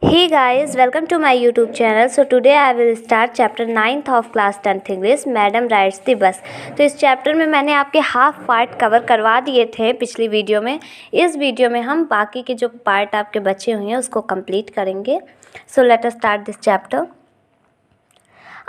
Hey guys, welcome to my YouTube channel. So today I will start chapter 9th of class 10th English, Madam Rides the Bus. तो इस chapter में मैंने आपके half part cover करवा दिए थे पिछली वीडियो में। इस वीडियो में हम बाकी के जो पार्ट आपके बचे हुए हैं उसको कंप्लीट करेंगे। So let us start this chapter.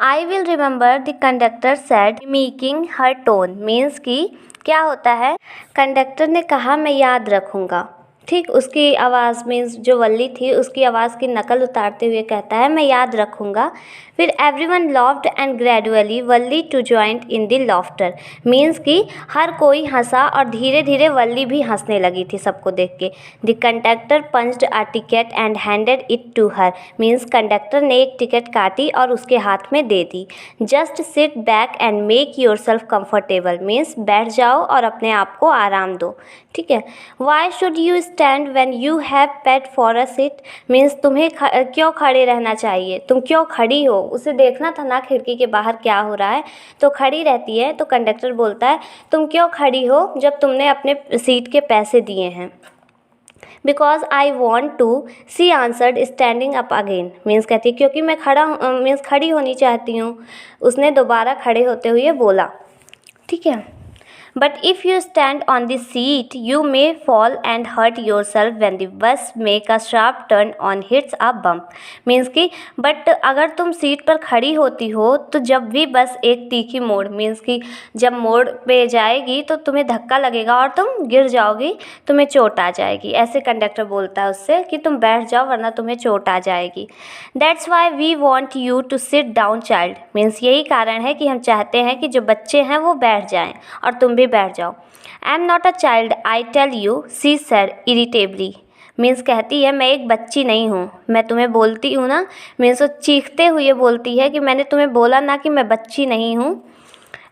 I will remember the conductor said, making her tone. Means कि क्या होता है, कंडक्टर ने कहा मैं याद रखूँगा। ठीक, उसकी आवाज़ मीन्स जो वल्ली थी उसकी आवाज़ की नकल उतारते हुए कहता है मैं याद रखूँगा। फिर everyone laughed and gradually Valli too joined in the laughter. Means कि हर कोई हंसा और धीरे धीरे वल्ली भी हंसने लगी थी सबको देख के। The conductor punched a ticket and handed it to her. Means conductor ने एक टिकट काटी और उसके हाथ में दे दी। Just sit back and make yourself comfortable. Means बैठ जाओ और अपने आप को आराम दो। ठीक है। Why should you stand when you have paid for a seat. Means तुम्हें क्यों खड़े रहना चाहिए, तुम क्यों खड़ी हो। उसे देखना था ना खिड़की के बाहर क्या हो रहा है, तो खड़ी रहती है। तो कंडक्टर बोलता है तुम क्यों खड़ी हो जब तुमने अपने सीट के पैसे दिए हैं। Because I want to, she answered standing up again. Means कहती क्योंकि मैं मीन्स खड़ी होनी चाहती हूँ। उसने दोबारा खड़े होते हुए बोला। ठीक है। But if you stand on the seat, you may fall and hurt yourself when the bus make a sharp turn on hits a bump. Means कि बट अगर तुम सीट पर खड़ी होती हो तो जब भी बस एक तीखी मोड़, मीन्स कि जब मोड़ पे जाएगी तो तुम्हें धक्का लगेगा और तुम गिर जाओगी, तुम्हें चोट आ जाएगी। ऐसे कंडक्टर बोलता है उससे कि तुम बैठ जाओ वरना तुम्हें चोट आ जाएगी। That's why we want you to sit down child. Means यही कारण है कि हम चाहते हैं कि जो बच्चे हैं वो बैठ जाएं और तुम भी बैठ जाओ। I am not a child I tell you, she said irritably. Means कहती है मैं एक बच्ची नहीं हूँ, मैं तुम्हें बोलती हूँ ना। मीन्स वो चीखते हुए बोलती है कि मैंने तुम्हें बोला ना कि मैं बच्ची नहीं हूँ।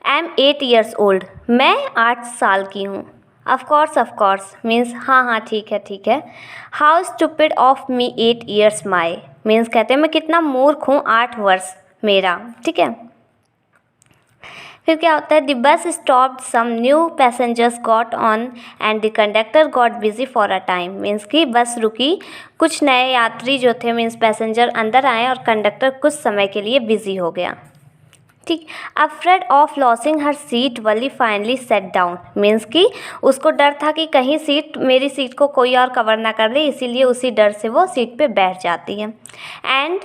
आई एम 8 years old, मैं 8 साल की हूँ। ऑफकोर्स मीन्स हाँ ठीक है। How stupid of me 8 years my. Means कहते हैं मैं कितना मूर्ख हूँ, 8 वर्ष मेरा। ठीक है। फिर क्या होता है, the bus stopped, some new passengers got on and the conductor got busy for a time. Means कि बस रुकी, कुछ नए यात्री जो थे मीन्स पैसेंजर अंदर आए और कंडक्टर कुछ समय के लिए बिजी हो गया। ठीक। Afraid of losing her seat Wali finally set down. Means कि उसको डर था कि कहीं मेरी सीट को कोई और कवर ना कर ले, इसीलिए उसी डर से वो सीट पे बैठ जाती है। And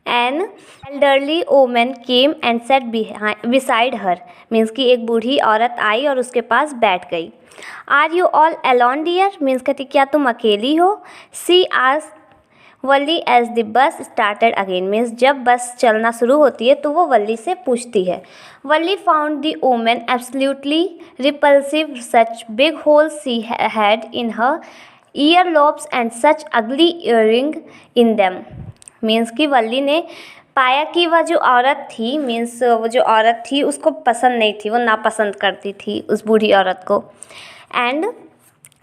an elderly woman came and set beside her. Means कि एक बूढ़ी औरत आई और उसके पास बैठ गई। Are you all alone dear. Means कहती क्या तुम अकेली हो। She asked Valli as the bus started again. Means जब बस चलना शुरू होती है तो वो वल्ली से पूछती है। Valli found the woman absolutely repulsive, such big holes she had in her ear lobes and such ugly earring in them. Means कि वल्ली ने पाया कि वह जो औरत थी, मीन्स वो जो औरत थी उसको पसंद नहीं थी, वो नापसंद करती थी उस बूढ़ी औरत को। एंड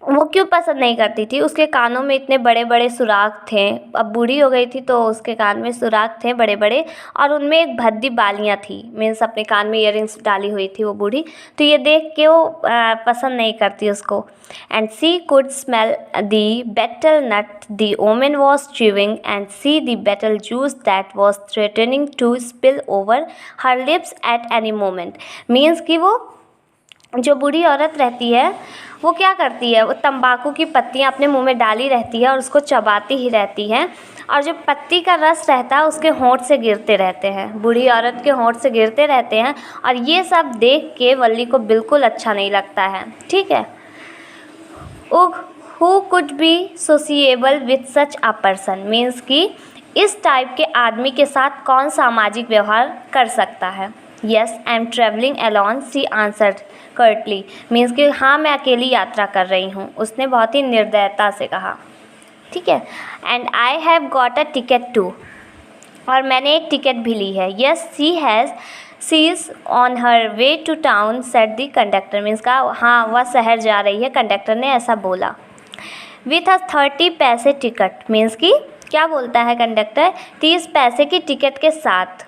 वो क्यों पसंद नहीं करती थी, उसके कानों में इतने बड़े बड़े सुराख थे। अब बूढ़ी हो गई थी तो उसके कान में सुराख थे बड़े बड़े और उनमें एक भद्दी बालियाँ थी। मीन्स अपने कान में ईयरिंग्स डाली हुई थी वो बूढ़ी। तो ये देख के वो पसंद नहीं करती उसको। And she could smell the betel nut the woman was chewing and see the betel juice that was threatening to spill over her lips at any moment. Means कि वो जो बूढ़ी औरत रहती है वो क्या करती है, वो तंबाकू की पत्तियां अपने मुंह में डाली रहती है और उसको चबाती ही रहती है और जो पत्ती का रस रहता है उसके होंठ से गिरते रहते हैं, बूढ़ी औरत के होंठ से गिरते रहते हैं। और ये सब देख के वल्ली को बिल्कुल अच्छा नहीं लगता है। ठीक है। Who could be sociable with such a person. Means कि इस टाइप के आदमी के साथ कौन सामाजिक व्यवहार कर सकता है। Yes I am travelling alone, she answered curtly. Means कि हाँ मैं अकेली यात्रा कर रही हूँ, उसने बहुत ही निर्दयता से कहा। ठीक है। And I have got a ticket too, और मैंने एक टिकट भी ली है। Yes she is on her way to town said the conductor. Means का हाँ वह शहर जा रही है, कंडक्टर ने ऐसा बोला। विथ अ 30 पैसे टिकट। मीन्स कि क्या बोलता है कंडक्टर, 30 पैसे की टिकट के साथ।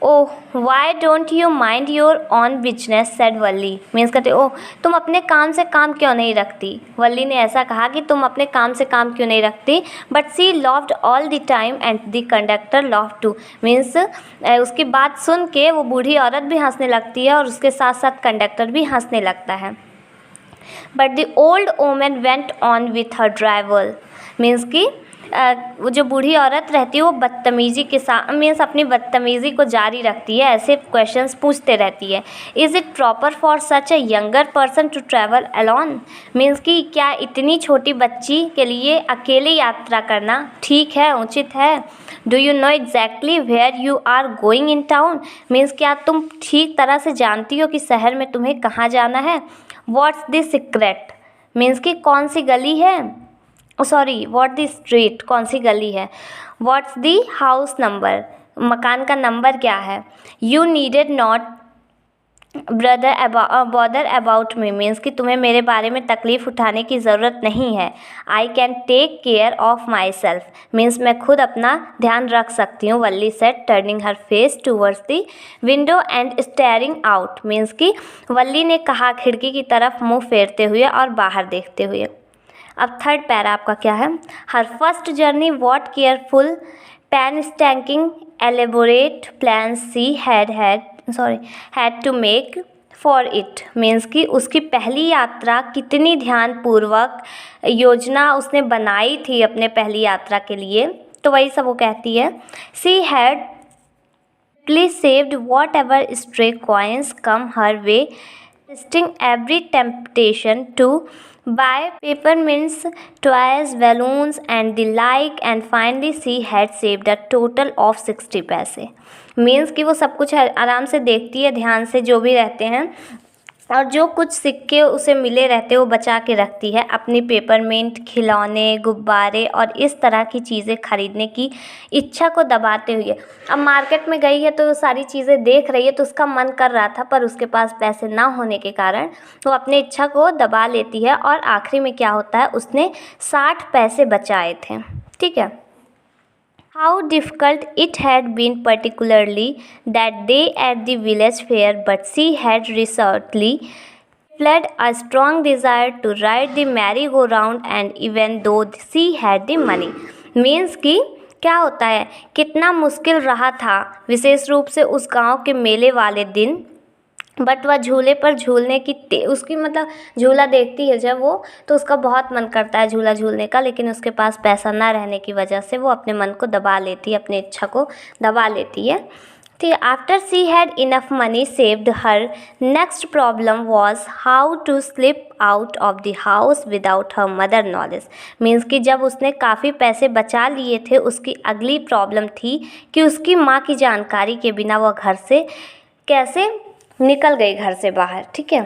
Oh why don't you mind your own business said Valli. Means कहते ओह तुम अपने काम से काम क्यों नहीं रखती। वल्ली ने ऐसा कहा कि तुम अपने काम से काम क्यों नहीं रखती। But she laughed all the time and the conductor laughed too. Means उसकी बात सुन के वो बूढ़ी औरत भी हंसने लगती है और उसके साथ साथ कंडक्टर भी हंसने लगता है। But the old woman went on with her driver. Means कि वो जो बूढ़ी औरत रहती है वो बदतमीज़ी के साथ मीन्स अपनी बदतमीज़ी को जारी रखती है, ऐसे क्वेश्चंस पूछते रहती है। Is it proper for such a younger person to travel alone. Means कि क्या इतनी छोटी बच्ची के लिए अकेले यात्रा करना ठीक है, उचित है। Do you know exactly where you are going in town. Means क्या तुम ठीक तरह से जानती हो कि शहर में तुम्हें कहाँ जाना है। What's the secret. मीन्स कि कौन सी गली है, सॉरी व्हाट द स्ट्रीट, कौन सी गली है। व्हाट्स द हाउस नंबर, मकान का नंबर क्या है। You needed not bother about me. Means कि तुम्हें मेरे बारे में तकलीफ़ उठाने की ज़रूरत नहीं है। I can take care of myself. Means मैं खुद अपना ध्यान रख सकती हूँ। Valli said turning her face towards the window and staring out. Means कि वल्ली ने कहा खिड़की की तरफ मुँह फेरते हुए और बाहर देखते हुए। अब थर्ड पैरा आपका क्या है। Her first journey what careful painstaking elaborate plan she had to make for it. Means कि उसकी पहली यात्रा कितनी ध्यानपूर्वक योजना उसने बनाई थी अपने पहली यात्रा के लिए। तो वही सब वो कहती है। She had please saved what ever stray coins come her way, resisting every temptation to buy peppermints, toys, balloons and the like, and finally she had saved a total of 60 पैसे। मीन्स कि वो सब कुछ आराम से देखती है, ध्यान से जो भी रहते हैं, और जो कुछ सिक्के उसे मिले रहते हैं वो बचा के रखती है अपनी पेपरमिंट, खिलौने, गुब्बारे और इस तरह की चीज़ें खरीदने की इच्छा को दबाते हुए। अब मार्केट में गई है तो सारी चीज़ें देख रही है तो उसका मन कर रहा था, पर उसके पास पैसे ना होने के कारण वो अपनी इच्छा को दबा लेती है। और आखिरी में क्या होता है, उसने 60 पैसे बचाए थे। ठीक है। How difficult it had been, particularly that day at the village fair, but she had recently fled a strong desire to ride the merry-go-round, and even though she had the money। Means कि क्या होता है, कितना मुश्किल रहा था विशेष रूप से उस गांव के मेले वाले दिन, बट वह झूले पर झूलने की उसकी मतलब झूला देखती है जब वो, तो उसका बहुत मन करता है झूला झूलने का, लेकिन उसके पास पैसा ना रहने की वजह से वो अपने मन को दबा लेती है, अपनी इच्छा को दबा लेती है। ठीक है। After she had enough money saved, her next problem was how to slip out of the house without her mother knowledge. Means कि जब उसने काफ़ी पैसे बचा लिए थे, उसकी अगली प्रॉब्लम थी कि उसकी माँ की जानकारी के बिना वह घर से कैसे निकल गई, घर से बाहर। ठीक है।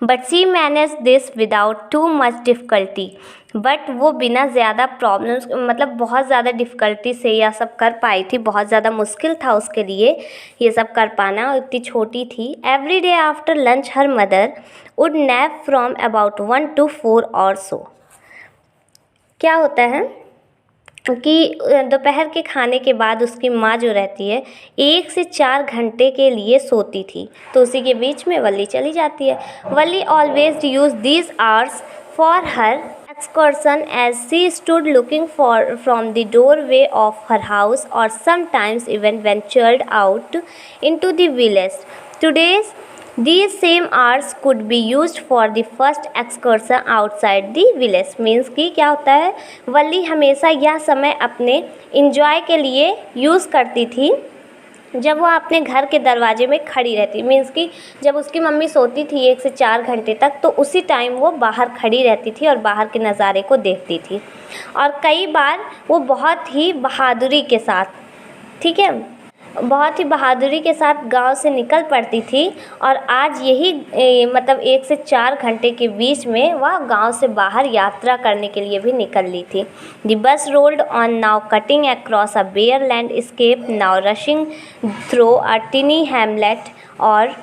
But she manage this without too much difficulty. But वो बिना ज़्यादा प्रॉब्लम्स मतलब बहुत ज़्यादा डिफ़िकल्टी से यह सब कर पाई थी। बहुत ज़्यादा मुश्किल था उसके लिए ये सब कर पाना, इतनी छोटी थी। Every day after lunch her mother would nap from about 1 to 4 और सो। क्या होता है कि दोपहर के खाने के बाद उसकी माँ जो रहती है 1 से 4 घंटे के लिए सोती थी, तो उसी के बीच में वल्ली चली जाती है। Valli always use these hours for her excursion as she stood looking from the doorway of her house, or sometimes even ventured out into the village. These same hours could be used for the first excursion outside the village। Means कि क्या होता है, वल्ली हमेशा यह समय अपने enjoy के लिए यूज़ करती थी जब वो अपने घर के दरवाजे में खड़ी रहती। मीन्स कि जब उसकी मम्मी सोती थी 1 से 4 घंटे तक, तो उसी टाइम वो बाहर खड़ी रहती थी और बाहर के नज़ारे को देखती थी। और कई बार वो बहुत ही बहादुरी के साथ, ठीक है, बहुत ही बहादुरी के साथ गांव से निकल पड़ती थी। और आज यही मतलब 1 से 4 घंटे के बीच में वह गांव से बाहर यात्रा करने के लिए भी निकल ली थी। The bus rolled on, now cutting across a bare landscape, now rushing through a tiny hamlet or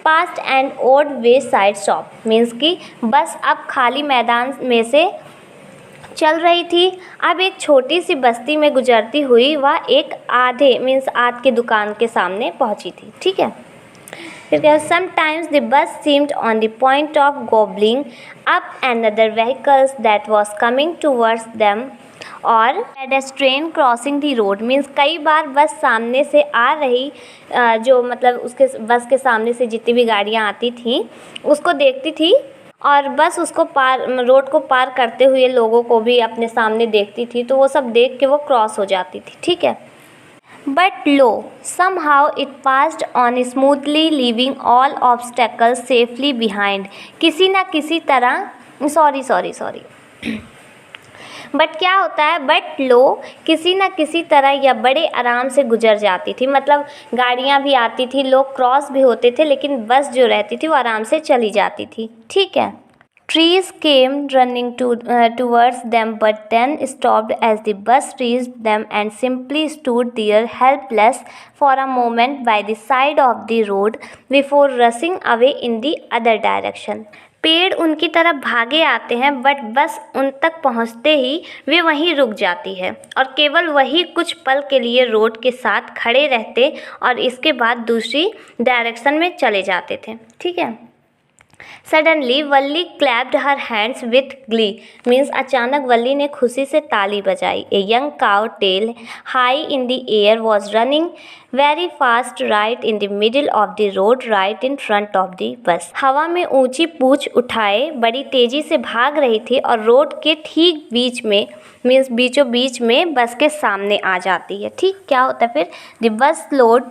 past and old wayside shop. Means कि बस अब खाली मैदान में से चल रही थी। अब एक छोटी सी बस्ती में गुजरती हुई वह एक आधे मीन्स आध की दुकान के सामने पहुंची थी। ठीक है, फिर क्या, sometimes the bus seemed on the point of gobbling up another vehicles that was coming towards them or pedestrian crossing the road. Means कई बार बस सामने से आ रही जो मतलब उसके बस के सामने से जितनी भी गाड़ियाँ आती थी उसको देखती थी और बस उसको रोड को पार करते हुए लोगों को भी अपने सामने देखती थी, तो वो सब देख के वो क्रॉस हो जाती थी। ठीक है, but low somehow it passed on smoothly leaving all obstacles safely behind। किसी ना किसी तरह सॉरी बट क्या होता है, बट लो किसी ना किसी तरह या बड़े आराम से गुजर जाती थी। मतलब गाड़ियाँ भी आती थी, लोग क्रॉस भी होते थे, लेकिन बस जो रहती थी वो आराम से चली जाती थी। ठीक है, Trees came running towards them but then stopped as the bus reached them and simply stood there helpless for a moment by the side of the road before rushing away in the other direction। पेड़ उनकी तरफ भागे आते हैं but बस उन तक पहुंचते ही वे वहीं रुक जाती है और केवल वही कुछ पल के लिए रोड के साथ खड़े रहते और इसके बाद दूसरी डायरेक्शन में चले जाते थे। ठीक है, suddenly Valli clapped her hands with glee. Means अचानक वल्ली ने खुशी से ताली बजाई। A young cow tail high in the air was running very fast right in the middle of the road right in front of the bus. हवा में ऊंची पूंछ उठाए बड़ी तेजी से भाग रही थी और रोड के ठीक बीच में मीन्स बीचों बीच में बस के सामने आ जाती है। ठीक, क्या होता है फिर, the bus load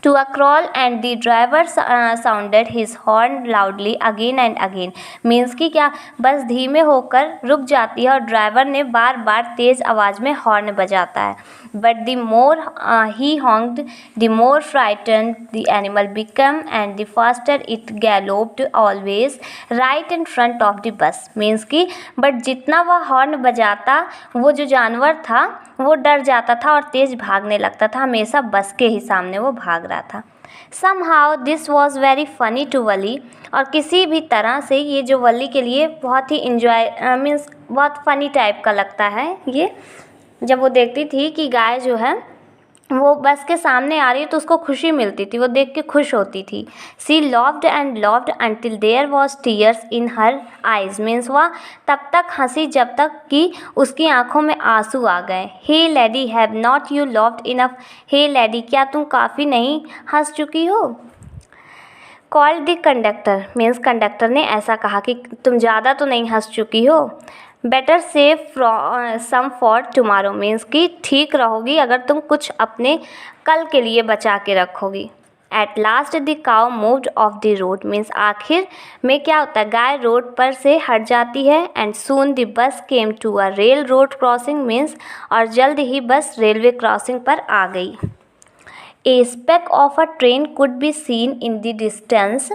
to a crawl and the driver sounded his horn loudly again and again। Means कि क्या, बस धीमे होकर रुक जाती है और ड्राइवर ने बार बार तेज़ आवाज़ में हॉर्न बजाता है। But the more he honked the more frightened the animal became and the faster it galloped always right in front of the bus। Means कि बट जितना वह हॉर्न बजाता वो जो जानवर था वो डर जाता था और तेज़ भागने लगता था, हमेशा बस के ही सामने वो भाग रहा था। Somehow this was very funny to वली। और किसी भी तरह से ये जो वली के लिए बहुत ही मीन्स बहुत फनी टाइप का लगता है ये, जब वो देखती थी कि गाय जो है वो बस के सामने आ रही है तो उसको खुशी मिलती थी, वो देख के खुश होती थी। She loved and loved until there was tears in her eyes। Means वह तब तक हंसी जब तक कि उसकी आंखों में आंसू आ गए। Hey lady have not you loved enough. Hey lady, क्या तुम काफ़ी नहीं हंस चुकी हो। Called the conductor. Means conductor ने ऐसा कहा कि तुम ज़्यादा तो नहीं हंस चुकी हो। Better save some for tomorrow. Means कि ठीक रहोगी अगर तुम कुछ अपने कल के लिए बचा के रखोगी। At last the cow moved off the road. Means आखिर में क्या होता है, गाय रोड पर से हट जाती है। And soon the bus came to a railroad crossing. Means और जल्द ही बस रेलवे क्रॉसिंग पर आ गई। A speck of a train could be seen in the distance,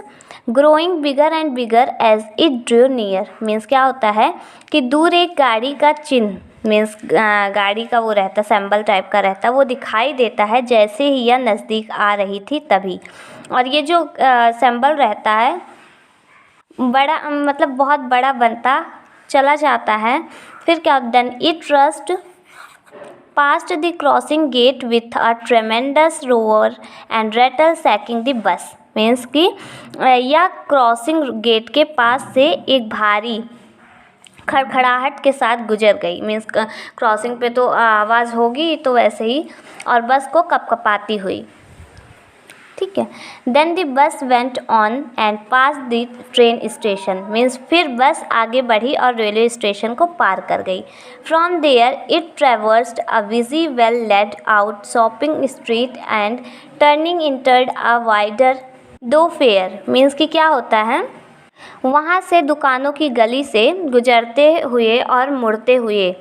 growing bigger and bigger as it drew near। Means क्या होता है कि दूर एक गाड़ी का चिन्ह मीन्स गाड़ी का वो रहता सिंबल टाइप का रहता, वो दिखाई देता है जैसे ही यह नज़दीक आ रही थी तभी। और ये जो सिंबल रहता है बड़ा मतलब बहुत बड़ा बनता चला जाता है। फिर क्या, then it rushed past the crossing gate with a tremendous roar and rattle shaking the bus। Means कि यह क्रॉसिंग गेट के पास से एक भारी खड़खड़ाहट के साथ गुजर गई। मीन्स क्रॉसिंग पे तो आवाज़ होगी तो वैसे ही, और बस को कपकपाती हुई। ठीक है, then the bus went on and pass the train station. Means फिर बस आगे बढ़ी और रेलवे स्टेशन को पार कर गई। From there it traversed a busy well laid out shopping street and turning entered a wider thoroughfare. Means कि क्या होता है, वहाँ से दुकानों की गली से गुजरते हुए और मुड़ते हुए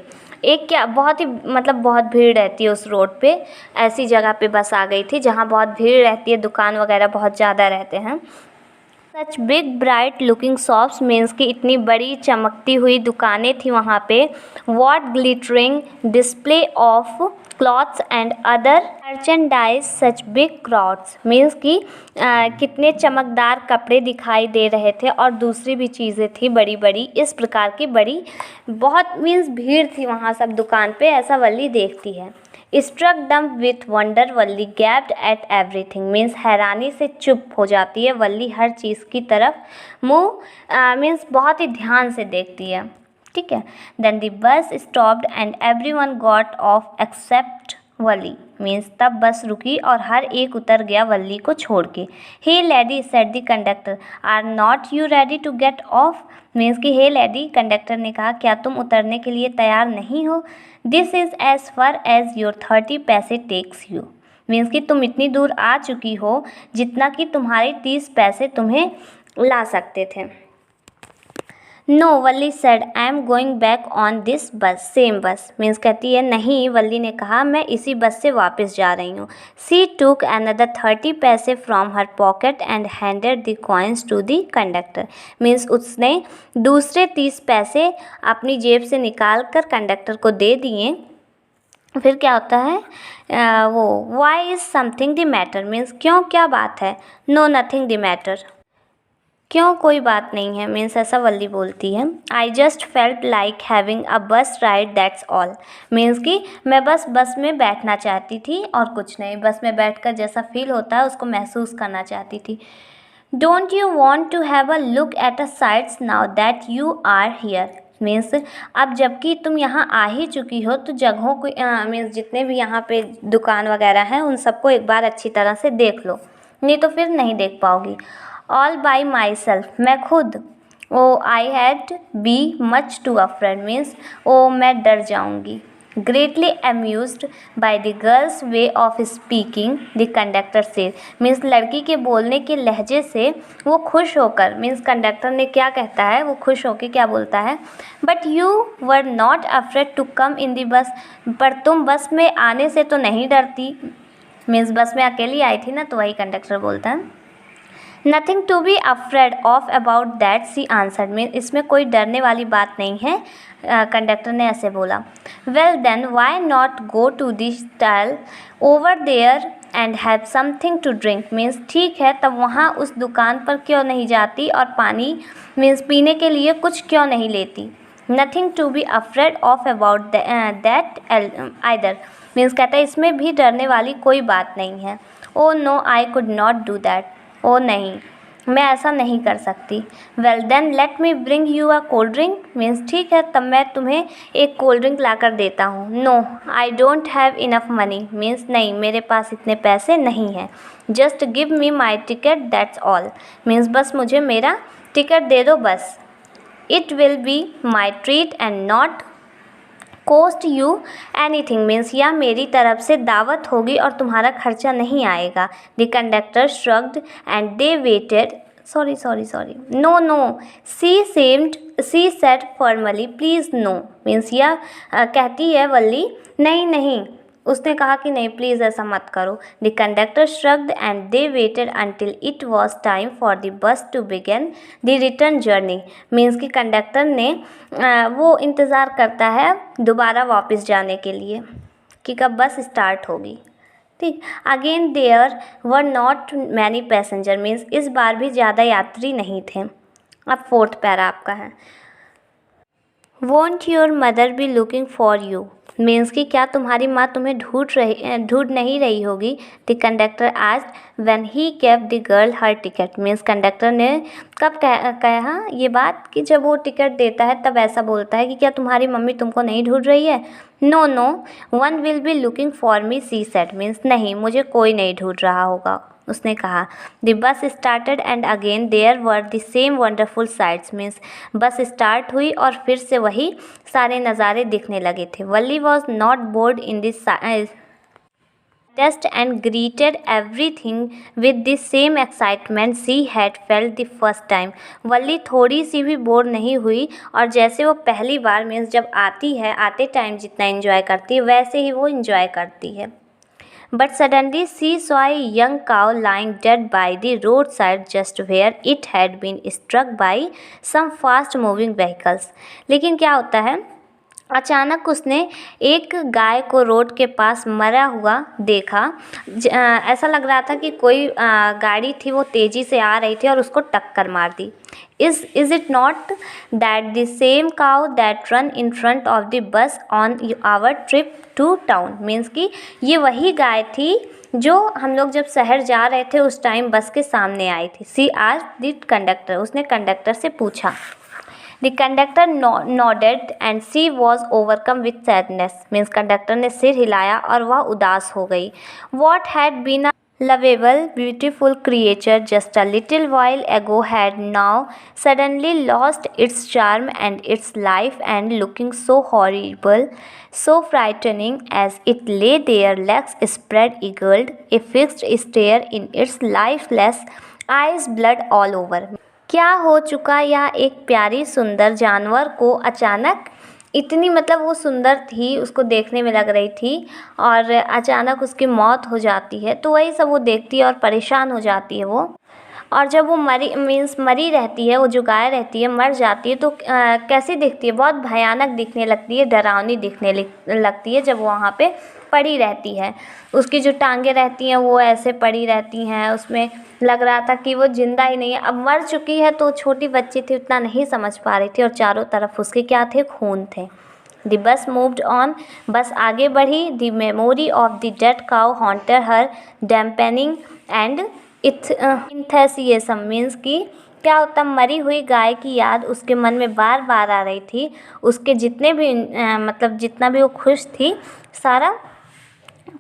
एक क्या बहुत ही मतलब बहुत भीड़ रहती है उस रोड पे, ऐसी जगह पे बस आ गई थी जहाँ बहुत भीड़ रहती है, दुकान वगैरह बहुत ज़्यादा रहते हैं। Such big bright looking shops. Means कि इतनी बड़ी चमकती हुई दुकानें थी वहाँ पे। What glittering display of clothes and other merchandise such big crowds means कि कितने चमकदार कपड़े दिखाई दे रहे थे और दूसरी भी चीज़ें थी बड़ी बड़ी, इस प्रकार की बड़ी बहुत मीन्स भीड़ थी वहाँ सब दुकान पे, ऐसा वल्ली देखती है। स्ट्रक डम with wonder Valli gapped at everything means हैरानी से चुप हो जाती है वल्ली हर चीज़ की तरफ मुँह मीन्स बहुत ही ध्यान से देखती है। ठीक है। Then the bus stopped and everyone got off except Valli means तब बस रुकी और हर एक उतर गया वल्ली को छोड़ के। Hey lady said the conductor are not you ready to get off means कि हे लेडी, कंडक्टर ने कहा क्या तुम उतरने के लिए तैयार नहीं हो। This is as far as your 30 पैसे टेक्स यू मीन्स कि तुम इतनी दूर आ चुकी हो जितना कि तुम्हारे 30 पैसे तुम्हें ला सकते थे। No Valli said I am going back on this bus same bus means कहती है नहीं, वल्ली ने कहा मैं इसी बस से वापस जा रही हूँ। सी टूक अनदर 30 पैसे from her pocket and handed the coins to the conductor means उसने दूसरे 30 पैसे अपनी जेब से निकाल कर कंडक्टर को दे दिए। फिर क्या होता है वो why is something the matter means क्यों, क्या बात है। नो नथिंग द मैटर क्यों, कोई बात नहीं है मीन्स ऐसा वल्ली बोलती है। I just felt like having a bus ride that's all means कि मैं बस में बैठना चाहती थी और कुछ नहीं, बस में बैठकर जैसा फील होता है उसको महसूस करना चाहती थी। Don't you want to have a look at a sights now that you are here means अब जबकि तुम यहाँ आ ही चुकी हो तो जगहों को मीन्स जितने भी यहाँ पे दुकान वगैरह हैं उन सबको एक बार अच्छी तरह से देख लो, नहीं तो फिर नहीं देख पाओगी। ऑल बाई माई सेल्फ मैं खुद। Oh I had be much too afraid means oh मैं डर जाऊँगी। Greatly amused by the girls way of speaking the conductor से मीन्स लड़की के बोलने के लहजे से वो खुश होकर मीन्स कंडक्टर ने क्या कहता है वो खुश होकर क्या बोलता है। But you were not afraid to come in the bus पर तुम बस में आने से तो नहीं डरती मीन्स बस में अकेली आई थी ना, तो वही कंडक्टर बोलता है। Nothing to be afraid of about that she answer mean इसमें कोई डरने वाली बात नहीं है, कंडक्टर ने ऐसे बोला। Well then why not go to this stall over there and have something to drink means ठीक है तब वहाँ उस दुकान पर क्यों नहीं जाती और पानी मीन्स पीने के लिए कुछ क्यों नहीं लेती। Nothing to be afraid of about that either means कहता है इसमें भी डरने वाली कोई बात नहीं है। Oh no I could not do that oh नहीं मैं ऐसा नहीं कर सकती। Well then let me bring you a cold drink means ठीक है तब मैं तुम्हें एक कोल्ड ड्रिंक ला कर देता हूँ। No I don't have enough money means नहीं मेरे पास इतने पैसे नहीं हैं। Just give me my ticket that's all means बस मुझे मेरा टिकट दे दो बस। It will be my treat and not cost you anything means या मेरी तरफ से दावत होगी और तुम्हारा खर्चा नहीं आएगा। The conductor shrugged and they waited sorry no she said formally please no means या कहती है वल्ली नहीं उसने कहा कि नहीं प्लीज़ ऐसा मत करो। The conductor shrugged and they waited until it was time for the bus to begin the return journey means कि कंडक्टर ने वो इंतज़ार करता है दोबारा वापस जाने के लिए कि कब बस स्टार्ट होगी। ठीक। Again there were not many passenger means इस बार भी ज़्यादा यात्री नहीं थे। अब 4th पैरा आपका है। Want your mother B looking for you means कि क्या तुम्हारी माँ तुम्हें ढूंढ नहीं रही होगी। The conductor asked when he gave the girl her ticket means conductor ने कब कहा ये बात कि जब वो टिकट देता है तब ऐसा बोलता है कि क्या तुम्हारी मम्मी तुमको नहीं ढूंढ रही है। No one will be looking for me she said means नहीं मुझे कोई नहीं ढूंढ रहा होगा उसने कहा। The bus started and again there were the same wonderful sights means bus start हुई और फिर से वही सारे नज़ारे दिखने लगे थे। Valli was not bored in this test and greeted everything with the same excitement she had felt the first time Valli थोड़ी सी भी बोर नहीं हुई और जैसे वो पहली बार मीन्स जब आती है आते टाइम जितना एंजॉय करती है वैसे ही वो एंजॉय करती है। But suddenly she saw a young cow lying dead by the roadside just where it had been struck by some fast moving vehicles. लेकिन क्या होता है अचानक उसने एक गाय को रोड के पास मरा हुआ देखा। ऐसा लग रहा था कि कोई गाड़ी थी वो तेज़ी से आ रही थी और उसको टक्कर मार दी। Is it not that the same cow that ran in front of the bus on our trip to town. Means कि ये वही गाय थी जो हम लोग जब शहर जा रहे थे उस टाइम बस के सामने आई थी। सी आस्क्ड द कंडक्टर। उसने कंडक्टर से पूछा। The conductor nodded and she was overcome with sadness. Means conductor ने सिर हिलाया और वह उदास हो गई। What had been a lovable, beautiful creature just a little while ago had now suddenly lost its charm and its life, and looking so horrible, so frightening as it lay there, legs spread eagled, a fixed stare in its lifeless eyes, blood all over. क्या हो चुका यह एक प्यारी सुंदर जानवर को अचानक इतनी, मतलब वो सुंदर थी, उसको देखने में लग रही थी और अचानक उसकी मौत हो जाती है। तो वही सब वो देखती है और परेशान हो जाती है वो। और जब वो मरी रहती है, वो जो गाय रहती है मर जाती है, तो कैसी दिखती है, बहुत भयानक दिखने लगती है, डरावनी दिखने लगती है जब वो वहाँ पे पड़ी रहती है। उसकी जो टांगें रहती हैं वो ऐसे पड़ी रहती हैं, उसमें लग रहा था कि वो जिंदा ही नहीं है, अब मर चुकी है। तो छोटी बच्ची थी, उतना नहीं समझ पा रही थी और चारों तरफ उसके क्या थे, खून थे। The bus moved on. Bus आगे बढ़ी। The memory of the dead cow haunted her, dampening and enthusiasm. Means कि क्या होता, मरी हुई गाय की याद उसके मन में बार बार आ रही थी। उसके जितने भी मतलब जितना भी वो खुश थी सारा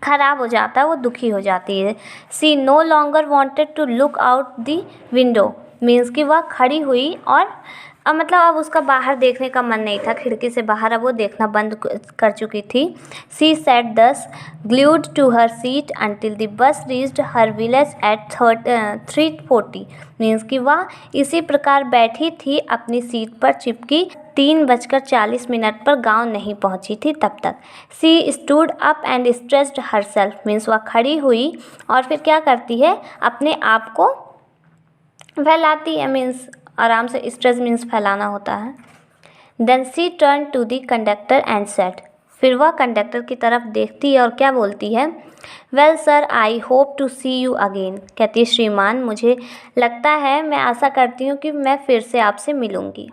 खराब हो जाता है, वो दुखी हो जाती है। She no longer wanted to look out the window. Means कि वह खड़ी हुई और मतलब अब उसका बाहर देखने का मन नहीं था, खिड़की से बाहर अब वो देखना बंद कर चुकी थी। She sat thus glued to her seat until the bus reached her village at 3:40। Means कि वह इसी प्रकार बैठी थी अपनी सीट पर चिपकी 3:40 पर गांव नहीं पहुंची थी तब तक। सी stood up and stretched herself. Means वह खड़ी हुई और फिर क्या करती है, अपने आप को फैलाती है। मीन्स आराम से, स्ट्रेच मीन्स फैलाना होता है। Then she turn to the conductor and said. फिर वह कंडक्टर की तरफ देखती है और क्या बोलती है, well sir I hope to see you again. कहती है, श्रीमान मुझे लगता है, मैं आशा करती हूँ कि मैं फिर से आपसे मिलूँगी।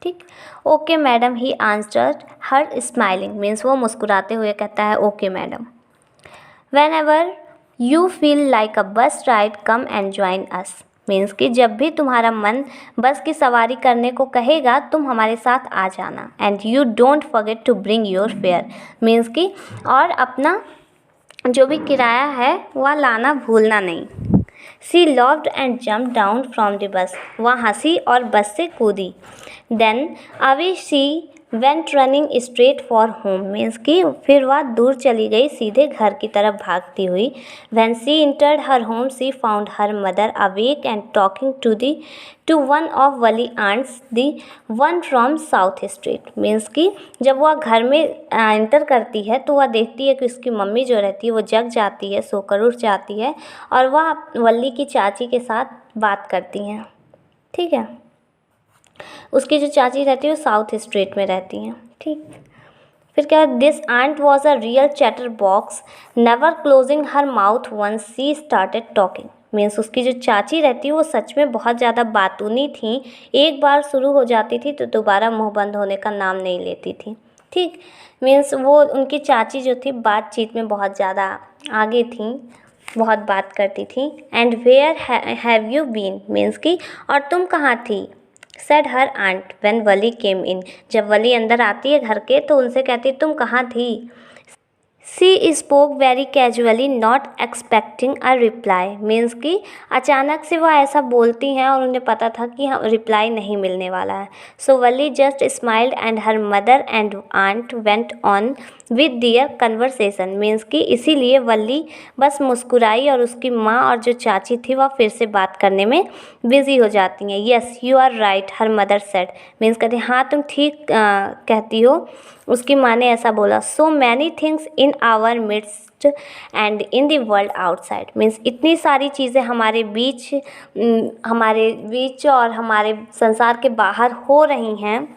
ठीक। Okay madam he answered her smiling. Means वो मुस्कुराते हुए कहता है, okay madam. Whenever you feel like a bus ride come and join us. Means कि जब भी तुम्हारा मन बस की सवारी करने को कहेगा तुम हमारे साथ आ जाना। And you don't forget to bring your fare. Means कि और अपना जो भी किराया है वह लाना भूलना नहीं। She loved and jump down from the bus. वह हंसी और बस से कूदी। Then away she went running straight for home. Means कि फिर वह दूर चली गई, सीधे घर की तरफ भागती हुई। When she entered her home she found her mother awake and talking to one of Valli aunts, the one from South Street. Means कि जब वह घर में इंटर करती है तो वह देखती है कि उसकी मम्मी जो रहती है वो जग जाती है, सोकर उठ जाती है और वह वली की चाची के साथ बात करती हैं। ठीक है, उसकी जो चाची रहती है वो साउथ स्ट्रीट में रहती हैं। ठीक। फिर क्या, this aunt was a real chatterbox never closing her mouth once she started talking. Means उसकी जो चाची रहती है वो सच में बहुत ज़्यादा बातूनी थी, एक बार शुरू हो जाती थी तो दोबारा मुंह बंद होने का नाम नहीं लेती थी। ठीक। मीन्स वो उनकी चाची जो थी बातचीत में बहुत ज़्यादा आगे थी, बहुत बात करती थी। And where have you been. Means कि और तुम कहाँ थी। Said her aunt when Valli came in. जब वली अंदर आती है घर के तो उनसे कहती है, तुम कहाँ थी। She spoke very casually not expecting a reply. Means कि अचानक से वह ऐसा बोलती हैं और उन्हें पता था कि हम रिप्लाई नहीं मिलने वाला है। So Valli just smiled and her mother and aunt went on with their conversation. Means कि इसीलिए वली बस मुस्कुराई और उसकी माँ और जो चाची थी वह फिर से बात करने में बिजी हो जाती हैं। Yes you are right her mother said. Means कहती हाँ तुम ठीक कहती हो, उसकी माँ ने ऐसा बोला। So many things in our midst and in the world outside. Means इतनी सारी चीज़ें हमारे बीच और हमारे संसार के बाहर हो रही हैं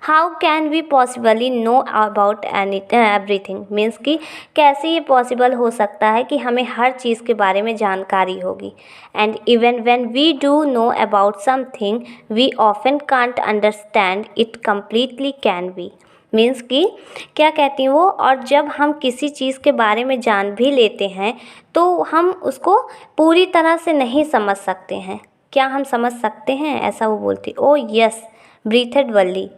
how can we possibly know about everything, means कि कैसे ये पॉसिबल हो सकता है कि हमें हर चीज़ के बारे में जानकारी होगी। And even when we do know about something we often can't understand it completely can be, means कि क्या कहती हैं वो, और जब हम किसी चीज़ के बारे में जान भी लेते हैं तो हम उसको पूरी तरह से नहीं समझ सकते हैं। क्या हम समझ सकते हैं, ऐसा वो बोलती। ओ यस ब्रीथेड वल्ली,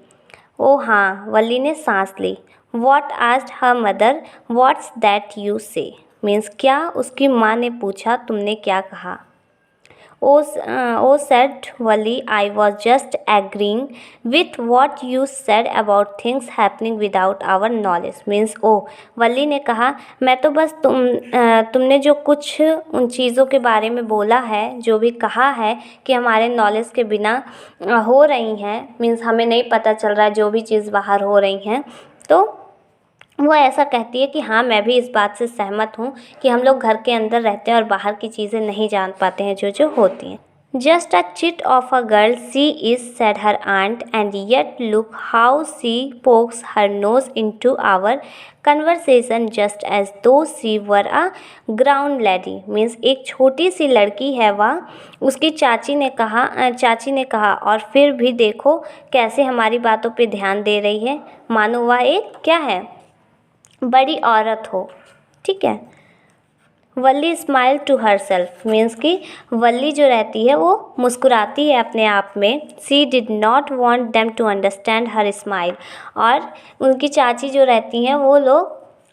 ओ हाँ वल्ली ने सांस ली। What asked her mother, what's that you say, means क्या उसकी माँ ने पूछा तुमने क्या कहा। Oh said Valli, I was just agreeing with what you said about things happening without our knowledge, means oh Valli ने कहा मैं तो बस तुमने जो कुछ उन चीज़ों के बारे में बोला है, जो भी कहा है कि हमारे नॉलेज के बिना हो रही हैं, मीन्स हमें नहीं पता चल रहा है जो भी चीज़ बाहर हो रही हैं, तो वो ऐसा कहती है कि हाँ मैं भी इस बात से सहमत हूँ कि हम लोग घर के अंदर रहते हैं और बाहर की चीज़ें नहीं जान पाते हैं जो जो होती हैं। Just a chit of a girl she is, said her aunt, and yet look how she pokes her nose into our conversation just as though she were a grown lady, means एक छोटी सी लड़की है वह, उसकी चाची ने कहा और फिर भी देखो कैसे हमारी बातों पे ध्यान दे रही है, मानो वह एक क्या है, बड़ी औरत हो। ठीक है। Valli smile to herself, means कि वल्ली जो रहती है वो मुस्कुराती है अपने आप में। She did not want them to understand her smile, और उनकी चाची जो रहती हैं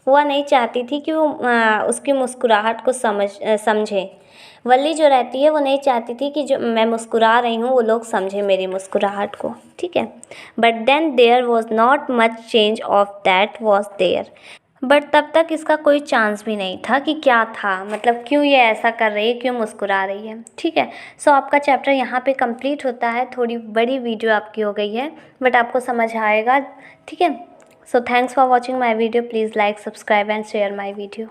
वह नहीं चाहती थी कि वो उसकी मुस्कुराहट को समझे। वल्ली जो रहती है वो नहीं चाहती थी कि जो मैं मुस्कुरा रही हूँ वो लोग समझे मेरी मुस्कुराहट को। ठीक है। But then there was not much change of that was there, but तब तक इसका कोई चांस भी नहीं था कि क्या था, मतलब क्यों ये ऐसा कर रही है, क्यों मुस्कुरा रही है। ठीक है। सो आपका चैप्टर यहाँ पे कंप्लीट होता है। थोड़ी बड़ी वीडियो आपकी हो गई है बट आपको समझ आएगा। ठीक है। So thanks for watching my video, please like, subscribe and share my video.